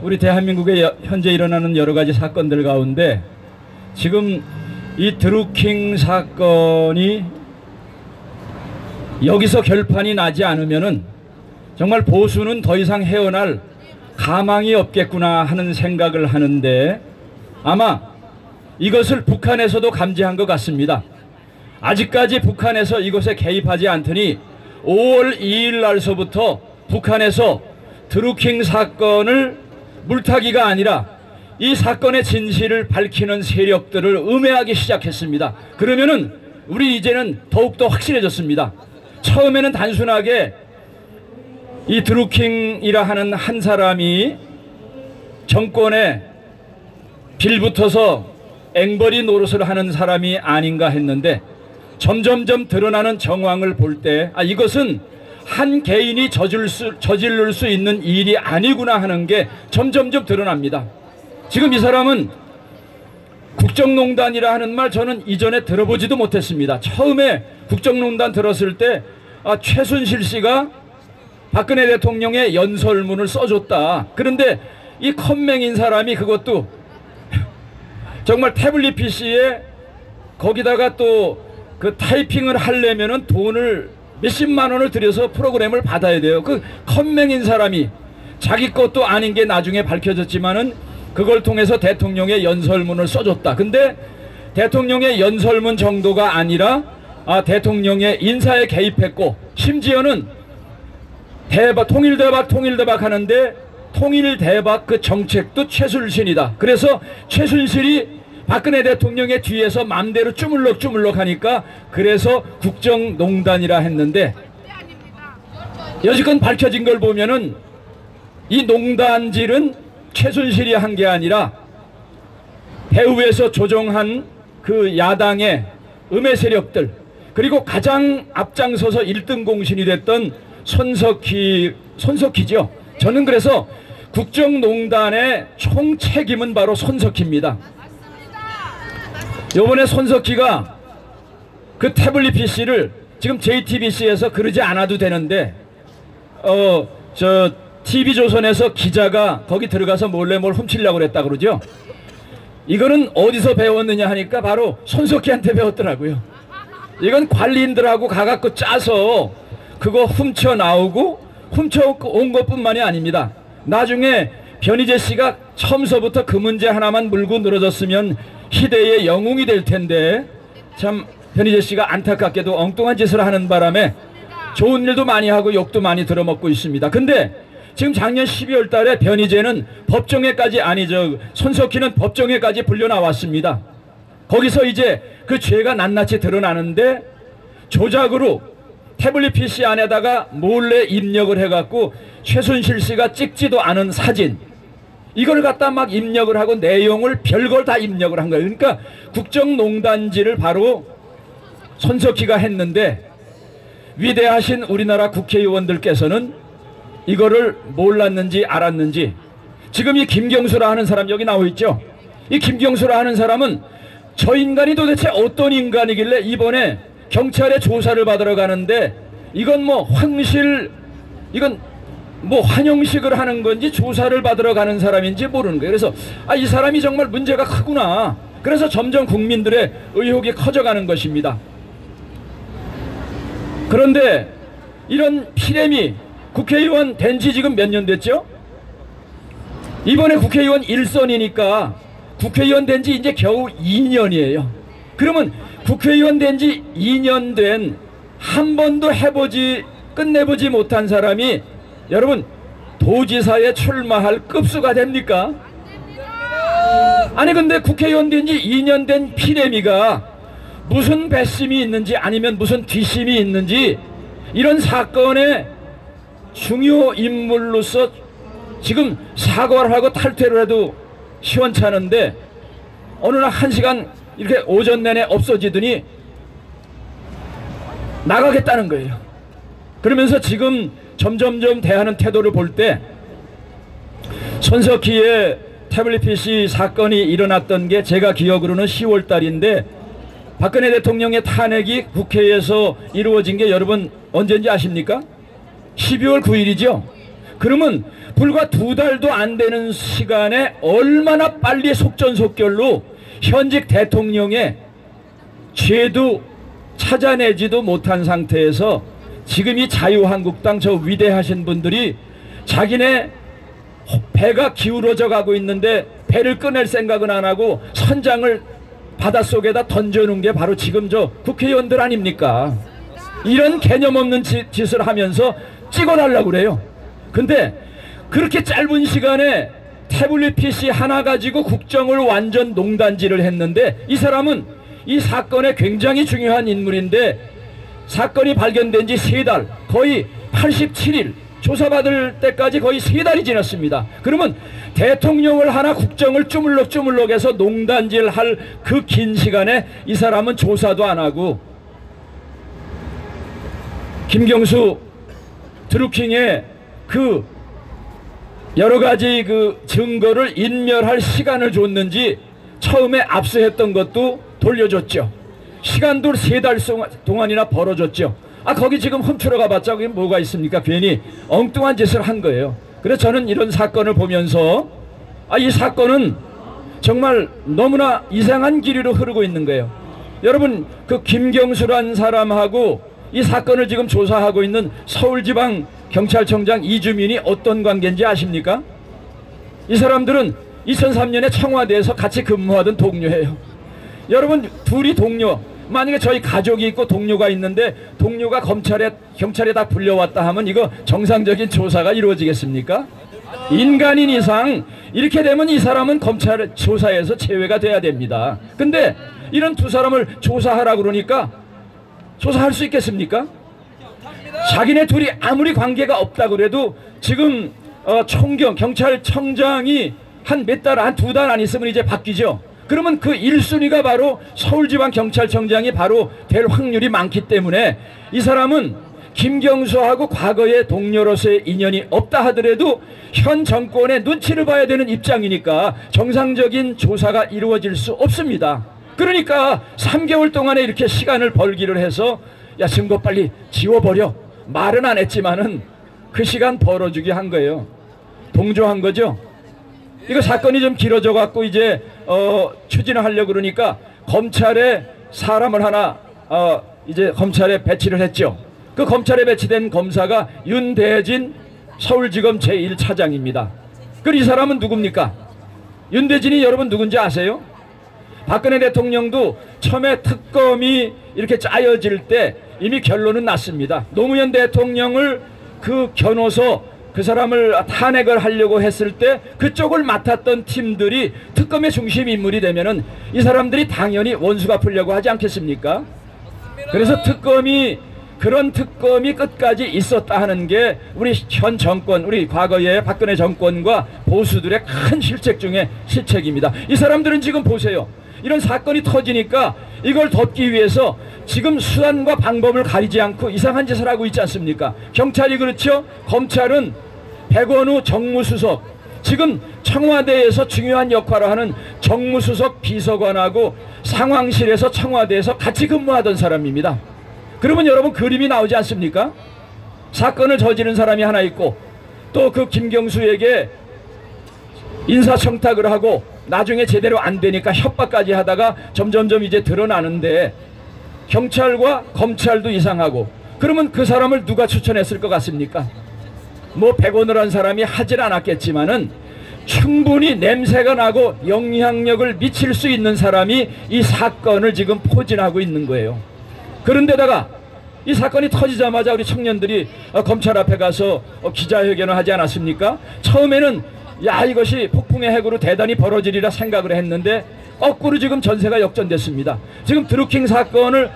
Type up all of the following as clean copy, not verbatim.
우리 대한민국에 현재 일어나는 여러 가지 사건들 가운데 지금 이 드루킹 사건이 여기서 결판이 나지 않으면은 정말 보수는 더 이상 헤어날 가망이 없겠구나 하는 생각을 하는데, 아마 이것을 북한에서도 감지한 것 같습니다. 아직까지 북한에서 이것에 개입하지 않더니 5월 2일 날서부터 북한에서 드루킹 사건을 물타기가 아니라 이 사건의 진실을 밝히는 세력들을 음해하기 시작했습니다. 그러면은 우리 이제는 더욱더 확실해졌습니다. 처음에는 단순하게 이 드루킹이라 하는 한 사람이 정권에 빌붙어서 앵벌이 노릇을 하는 사람이 아닌가 했는데, 점점점 드러나는 정황을 볼 때 이것은 한 개인이 저지를 수 있는 일이 아니구나 하는 게 점점점 드러납니다. 지금 이 사람은 국정농단이라 하는 말 저는 이전에 들어보지도 못했습니다. 처음에 국정농단 들었을 때 최순실 씨가 박근혜 대통령의 연설문을 써줬다. 그런데 이 컴맹인 사람이 그것도 정말 태블릿 PC에 거기다가 또 그 타이핑을 하려면은 돈을 몇십만 원을 들여서 프로그램을 받아야 돼요. 그 컴맹인 사람이 자기 것도 아닌 게 나중에 밝혀졌지만은 그걸 통해서 대통령의 연설문을 써줬다. 근데 대통령의 연설문 정도가 아니라 대통령의 인사에 개입했고, 심지어는 통일대박 하는데 통일대박 그 정책도 최순실이다. 그래서 최순실이 박근혜 대통령의 뒤에서 맘대로 쭈물럭 하니까 그래서 국정농단이라 했는데, 여지껏 밝혀진 걸 보면은 이 농단질은 최순실이 한 게 아니라 배후에서 조정한 그 야당의 음해 세력들, 그리고 가장 앞장서서 1등 공신이 됐던 손석희죠. 저는 그래서 국정농단의 총책임은 바로 손석희입니다. 요번에 손석희가 그 태블릿 PC를 지금 JTBC에서 그러지 않아도 되는데 TV조선에서 기자가 거기 들어가서 몰래 뭘 훔치려고 그랬다 그러죠. 이거는 어디서 배웠느냐 하니까 바로 손석희한테 배웠더라고요. 이건 관리인들하고 가갖고 짜서 그거 훔쳐 나오고 훔쳐온 것뿐만이 아닙니다. 나중에 변희재 씨가 처음서부터 그 문제 하나만 물고 늘어졌으면 희대의 영웅이 될 텐데, 참 변희재 씨가 안타깝게도 엉뚱한 짓을 하는 바람에 좋은 일도 많이 하고 욕도 많이 들어먹고 있습니다. 근데 지금 작년 12월 달에 변희재는 법정에까지, 손석희는 법정에까지 불려 나왔습니다. 거기서 이제 그 죄가 낱낱이 드러나는데, 조작으로 태블릿 PC 안에다가 몰래 입력을 해갖고 최순실 씨가 찍지도 않은 사진, 이걸 갖다 막 입력을 하고 내용을 별걸 다 입력을 한 거예요. 그러니까 국정농단질을 바로 손석희가 했는데, 위대하신 우리나라 국회의원들께서는 이거를 몰랐는지 알았는지, 지금 이 김경수라 하는 사람 여기 나와 있죠. 이 김경수라 하는 사람은 저 인간이 도대체 어떤 인간이길래 이번에 경찰에 조사를 받으러 가는데, 이건 뭐 환영식을 하는 건지 조사를 받으러 가는 사람인지 모르는 거예요. 그래서 이 사람이 정말 문제가 크구나. 그래서 점점 국민들의 의혹이 커져가는 것입니다. 그런데 이런 피렘이 국회의원 된 지 지금 몇 년 됐죠? 이번에 국회의원 1선이니까 국회의원 된 지 이제 겨우 2년이에요. 그러면 국회의원 된 지 2년 된, 한 번도 끝내보지 못한 사람이 여러분 도지사에 출마할 급수가 됩니까? 아니 근데 국회의원 된 지 2년 된 피레미가 무슨 배심이 있는지 아니면 무슨 뒷심이 있는지, 이런 사건의 중요 인물로서 지금 사과를 하고 탈퇴를 해도 시원찮은데, 어느 날 1시간 이렇게 오전 내내 없어지더니 나가겠다는 거예요. 그러면서 지금 점점점 대하는 태도를 볼 때, 손석희의 태블릿 PC 사건이 일어났던 게 제가 기억으로는 10월 달인데, 박근혜 대통령의 탄핵이 국회에서 이루어진 게 여러분 언제인지 아십니까? 12월 9일이죠. 그러면 불과 2달도 안 되는 시간에 얼마나 빨리 속전속결로 현직 대통령의 죄도 찾아내지도 못한 상태에서 지금 이 자유한국당 저 위대하신 분들이 자기네 배가 기울어져 가고 있는데 배를 꺼낼 생각은 안 하고 선장을 바닷속에다 던져놓은 게 바로 지금 저 국회의원들 아닙니까? 이런 개념 없는 짓을 하면서 찍어달라고 그래요. 근데 그렇게 짧은 시간에 태블릿 PC 하나 가지고 국정을 완전 농단지를 했는데, 이 사람은 이 사건에 굉장히 중요한 인물인데 사건이 발견된 지 3달, 거의 87일, 조사받을 때까지 거의 3달이 지났습니다. 그러면 대통령을 하나 국정을 쭈물럭쭈물럭해서 농단질 할 그 긴 시간에 이 사람은 조사도 안 하고 김경수 드루킹의 그 여러가지 그 증거를 인멸할 시간을 줬는지 처음에 압수했던 것도 돌려줬죠. 시간도 3달 동안이나 벌어졌죠. 거기 지금 훔치러 가봤자 그게 뭐가 있습니까? 괜히 엉뚱한 짓을 한 거예요. 그래서 저는 이런 사건을 보면서 이 사건은 정말 너무나 이상한 길이로 흐르고 있는 거예요. 여러분, 그 김경수란 사람하고 이 사건을 지금 조사하고 있는 서울지방경찰청장 이주민이 어떤 관계인지 아십니까? 이 사람들은 2003년에 청와대에서 같이 근무하던 동료예요. 여러분, 둘이 동료, 만약에 저희 가족이 있고 동료가 있는데 동료가 경찰에 다 불려왔다 하면 이거 정상적인 조사가 이루어지겠습니까? 인간인 이상 이렇게 되면 이 사람은 검찰 조사에서 제외가 돼야 됩니다. 근데 이런 두 사람을 조사하라고 그러니까 조사할 수 있겠습니까? 자기네 둘이 아무리 관계가 없다고 그래도 지금 경찰청장이 한 몇 달, 한 2달 안 있으면 이제 바뀌죠. 그러면 그 1순위가 바로 서울지방경찰청장이 바로 될 확률이 많기 때문에 이 사람은 김경수하고 과거의 동료로서의 인연이 없다 하더라도 현 정권의 눈치를 봐야 되는 입장이니까 정상적인 조사가 이루어질 수 없습니다. 그러니까 3개월 동안에 이렇게 시간을 벌기를 해서 야, 증거 빨리 지워버려, 말은 안 했지만은 그 시간 벌어주게 한 거예요. 동조한 거죠. 이거 사건이 좀 길어져 갖고 이제 추진을 하려고 그러니까 검찰에 사람을 하나 이제 검찰에 배치를 했죠. 그 검찰에 배치된 검사가 윤대진 서울지검 제1차장입니다. 그 이 사람은 누굽니까? 윤대진이 여러분 누군지 아세요? 박근혜 대통령도 처음에 특검이 이렇게 짜여질 때 이미 결론은 났습니다. 노무현 대통령을 그 겨눠서 그 사람을 탄핵을 하려고 했을 때 그쪽을 맡았던 팀들이 특검의 중심 인물이 되면은 이 사람들이 당연히 원수 갚으려고 하지 않겠습니까? 그래서 그런 특검이 끝까지 있었다 하는 게 우리 현 정권, 우리 과거의 박근혜 정권과 보수들의 큰 실책 중에 실책입니다. 이 사람들은 지금 보세요. 이런 사건이 터지니까 이걸 덮기 위해서 지금 수단과 방법을 가리지 않고 이상한 짓을 하고 있지 않습니까? 경찰이 그렇죠. 검찰은 백원우 정무수석, 지금 청와대에서 중요한 역할을 하는 정무수석 비서관하고 상황실에서 청와대에서 같이 근무하던 사람입니다. 그러면 여러분 그림이 나오지 않습니까? 사건을 저지른 사람이 하나 있고 또 그 김경수에게 인사청탁을 하고 나중에 제대로 안 되니까 협박까지 하다가 점점점 이제 드러나는데 경찰과 검찰도 이상하고, 그러면 그 사람을 누가 추천했을 것 같습니까? 뭐 백원우라는 사람이 하질 않았겠지만은 충분히 냄새가 나고 영향력을 미칠 수 있는 사람이 이 사건을 지금 포진하고 있는 거예요. 그런데다가 이 사건이 터지자마자 우리 청년들이 검찰 앞에 가서 기자회견을 하지 않았습니까? 처음에는 야, 이것이 폭풍의 핵으로 대단히 벌어지리라 생각을 했는데 거꾸로 지금 전세가 역전됐습니다. 지금 드루킹 사건을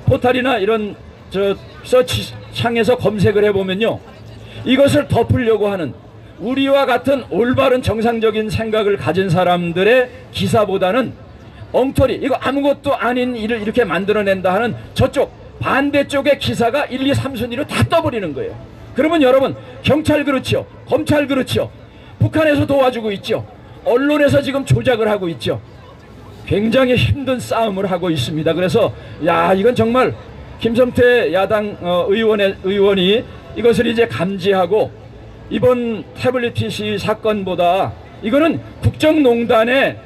포탈이나 이런 서치창에서 검색을 해보면요, 이것을 덮으려고 하는 우리와 같은 올바른 정상적인 생각을 가진 사람들의 기사보다는 엉터리, 이거 아무것도 아닌 일을 이렇게 만들어낸다 하는 저쪽 반대쪽의 기사가 1, 2, 3순위로 다 떠버리는 거예요. 그러면 여러분, 경찰 그렇죠, 검찰 그렇죠, 북한에서 도와주고 있죠, 언론에서 지금 조작을 하고 있죠. 굉장히 힘든 싸움을 하고 있습니다. 그래서 야, 이건 정말 김성태 야당 의원이 이것을 이제 감지하고 이번 태블릿 PC 사건보다 이거는 국정농단의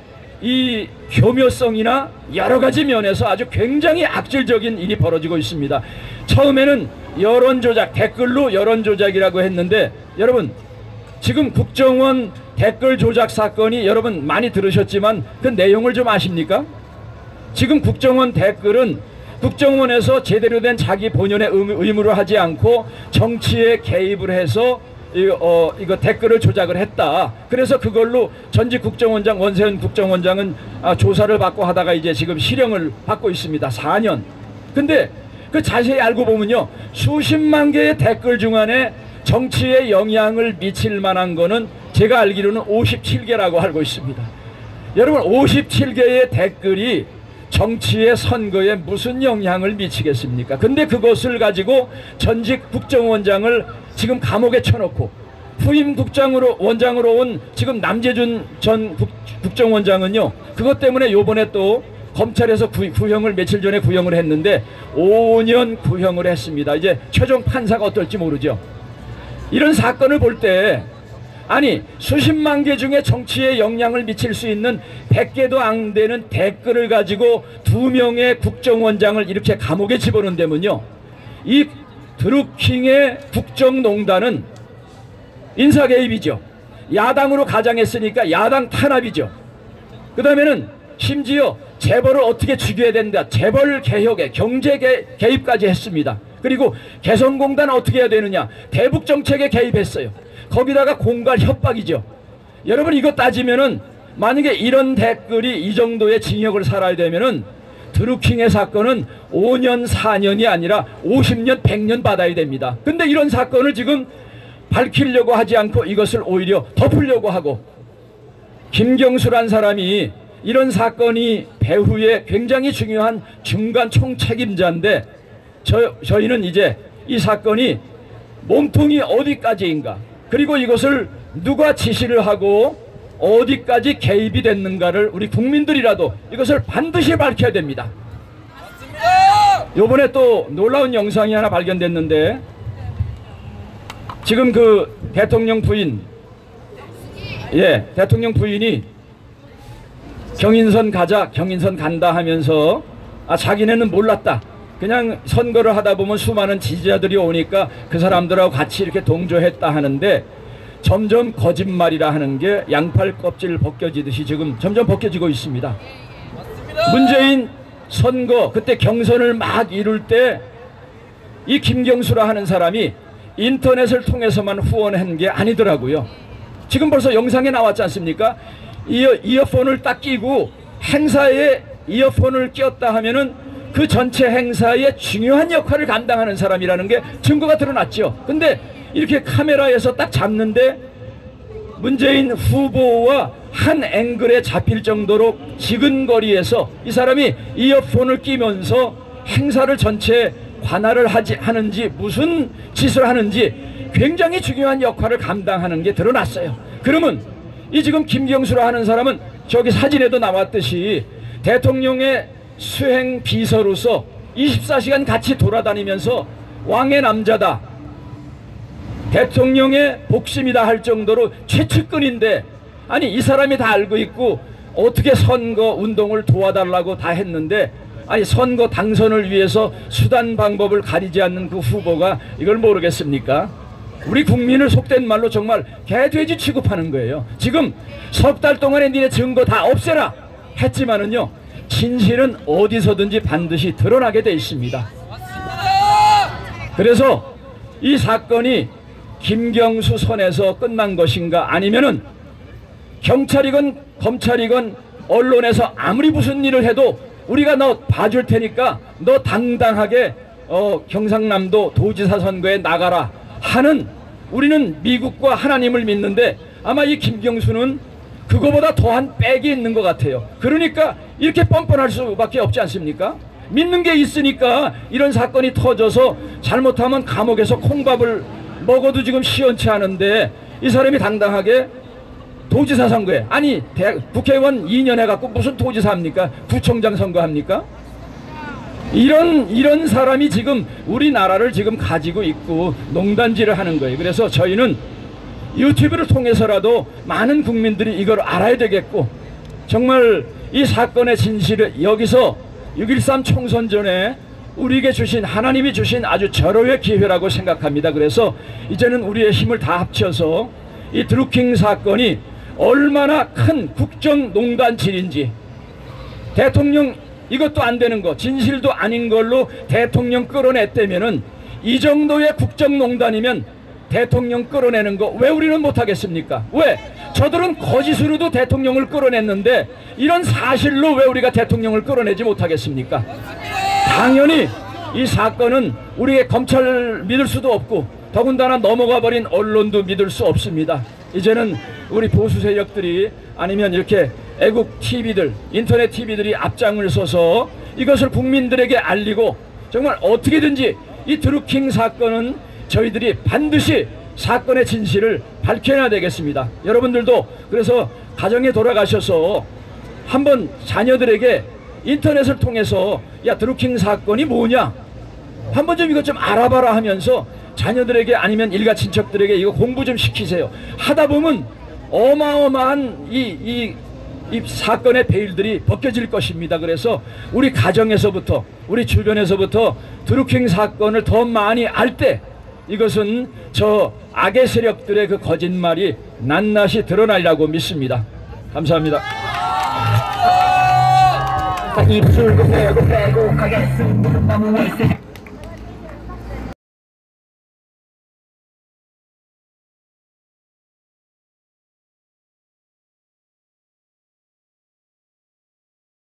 이 교묘성이나 여러 가지 면에서 아주 굉장히 악질적인 일이 벌어지고 있습니다. 처음에는 여론조작, 댓글로 여론조작이라고 했는데, 여러분 지금 국정원 댓글 조작 사건이 여러분 많이 들으셨지만 그 내용을 좀 아십니까? 지금 국정원 댓글은 국정원에서 제대로 된 자기 본연의 의무를 하지 않고 정치에 개입을 해서 이거 댓글을 조작을 했다. 그래서 그걸로 전직 국정원장 원세훈 국정원장은 조사를 받고 하다가 이제 지금 실형을 받고 있습니다. 4년. 근데 그 자세히 알고 보면요, 수십만 개의 댓글 중 안에 정치에 영향을 미칠 만한 거는 제가 알기로는 57개라고 알고 있습니다. 여러분 57개의 댓글이 정치의 선거에 무슨 영향을 미치겠습니까? 근데 그것을 가지고 전직 국정원장을 지금 감옥에 쳐놓고 후임 원장으로 온 지금 남재준 전 국정원장은요, 그것 때문에 요번에 또 검찰에서 구형을 며칠 전에 구형을 했는데 5년 구형을 했습니다. 이제 최종 판사가 어떨지 모르죠. 이런 사건을 볼 때 아니 수십만 개 중에 정치에 영향을 미칠 수 있는 100개도 안 되는 댓글을 가지고 2명의 국정원장을 이렇게 감옥에 집어넣는다면요, 이 드루킹의 국정농단은 인사개입이죠. 야당으로 가장했으니까 야당 탄압이죠. 그 다음에는 심지어 재벌을 어떻게 죽여야 된다, 재벌 개혁에 경제 개입까지 했습니다. 그리고 개성공단 어떻게 해야 되느냐, 대북 정책에 개입했어요. 거기다가 공갈 협박이죠. 여러분 이거 따지면은 만약에 이런 댓글이 이 정도의 징역을 살아야 되면은 드루킹의 사건은 5년 4년이 아니라 50년 100년 받아야 됩니다. 근데 이런 사건을 지금 밝히려고 하지 않고 이것을 오히려 덮으려고 하고, 김경수란 사람이 이런 사건이 배후에 굉장히 중요한 중간 총책임자인데 저희는 이제 이 사건이 몸통이 어디까지인가, 그리고 이것을 누가 지시를 하고 어디까지 개입이 됐는가를 우리 국민들이라도 이것을 반드시 밝혀야 됩니다. 요번에 또 놀라운 영상이 하나 발견됐는데, 지금 그 대통령 부인, 대통령 부인이 경인선 가자, 경인선 간다 하면서 자기네는 몰랐다. 그냥 선거를 하다 보면 수많은 지지자들이 오니까 그 사람들하고 같이 이렇게 동조했다 하는데, 점점 거짓말이라 하는 게 양팔 껍질 벗겨지듯이 지금 점점 벗겨지고 있습니다. 문재인 선거 그때 경선을 막 이룰 때 이 김경수라 하는 사람이 인터넷을 통해서만 후원한 게 아니더라고요. 지금 벌써 영상에 나왔지 않습니까? 이어폰을 딱 끼고 행사에 이어폰을 꼈다 하면은 그 전체 행사의 중요한 역할을 감당하는 사람이라는 게 증거가 드러났죠. 근데 이렇게 카메라에서 딱 잡는데 문재인 후보와 한 앵글에 잡힐 정도로 지근 거리에서 이 사람이 이어폰을 끼면서 행사를 전체 관할을 하는지 무슨 짓을 하는지 굉장히 중요한 역할을 감당하는 게 드러났어요. 그러면 이 지금 김경수라 하는 사람은 저기 사진에도 나왔듯이 대통령의 수행 비서로서 24시간 같이 돌아다니면서 왕의 남자다, 대통령의 복심이다 할 정도로 최측근인데, 아니 이 사람이 다 알고 있고 어떻게 선거 운동을 도와달라고 다 했는데, 아니 선거 당선을 위해서 수단 방법을 가리지 않는 그 후보가 이걸 모르겠습니까? 우리 국민을 속된 말로 정말 개돼지 취급하는 거예요. 지금 석 달 동안에 니네 증거 다 없애라 했지만은요, 진실은 어디서든지 반드시 드러나게 돼 있습니다. 그래서 이 사건이 김경수 선에서 끝난 것인가, 아니면은 경찰이건 검찰이건 언론에서 아무리 무슨 일을 해도 우리가 너 봐줄 테니까 너 당당하게 경상남도 도지사 선거에 나가라 하는, 우리는 미국과 하나님을 믿는데 아마 이 김경수는 그거보다 더한 백이 있는 것 같아요. 그러니까 이렇게 뻔뻔할 수밖에 없지 않습니까? 믿는 게 있으니까 이런 사건이 터져서 잘못하면 감옥에서 콩밥을 먹어도 지금 시원치 않은데, 이 사람이 당당하게 도지사 선거에, 아니 국회의원 2년 해갖고 무슨 도지사 합니까? 구청장 선거 합니까? 이런 사람이 지금 우리나라를 지금 가지고 있고 농단질을 하는 거예요. 그래서 저희는 유튜브를 통해서라도 많은 국민들이 이걸 알아야 되겠고, 정말 이 사건의 진실을 여기서 6.13 총선 전에 우리에게 주신, 하나님이 주신 아주 절호의 기회라고 생각합니다. 그래서 이제는 우리의 힘을 다 합쳐서 이 드루킹 사건이 얼마나 큰 국정농단질인지, 대통령 이것도 안 되는 거, 진실도 아닌 걸로 대통령 끌어냈다면은, 이 정도의 국정농단이면 대통령 끌어내는 거 왜 우리는 못하겠습니까? 왜? 저들은 거짓으로도 대통령을 끌어냈는데 이런 사실로 왜 우리가 대통령을 끌어내지 못하겠습니까? 당연히 이 사건은 우리의 검찰 믿을 수도 없고, 더군다나 넘어가 버린 언론도 믿을 수 없습니다. 이제는 우리 보수 세력들이, 아니면 이렇게 애국 TV들, 인터넷 TV들이 앞장을 서서 이것을 국민들에게 알리고, 정말 어떻게든지 이 드루킹 사건은 저희들이 반드시 사건의 진실을 밝혀내야 되겠습니다. 여러분들도 그래서 가정에 돌아가셔서 한번 자녀들에게 인터넷을 통해서 야, 드루킹 사건이 뭐냐, 한번 좀 이것 좀 알아봐라 하면서 자녀들에게, 아니면 일가 친척들에게 이거 공부 좀 시키세요. 하다 보면 어마어마한 이 사건의 베일들이 벗겨질 것입니다. 그래서 우리 가정에서부터, 우리 주변에서부터 드루킹 사건을 더 많이 알 때 이것은 저 악의 세력들의 그 거짓말이 낱낱이 드러나려고 믿습니다. 감사합니다. 입술도 빼고 가겠습니다. 너무 월세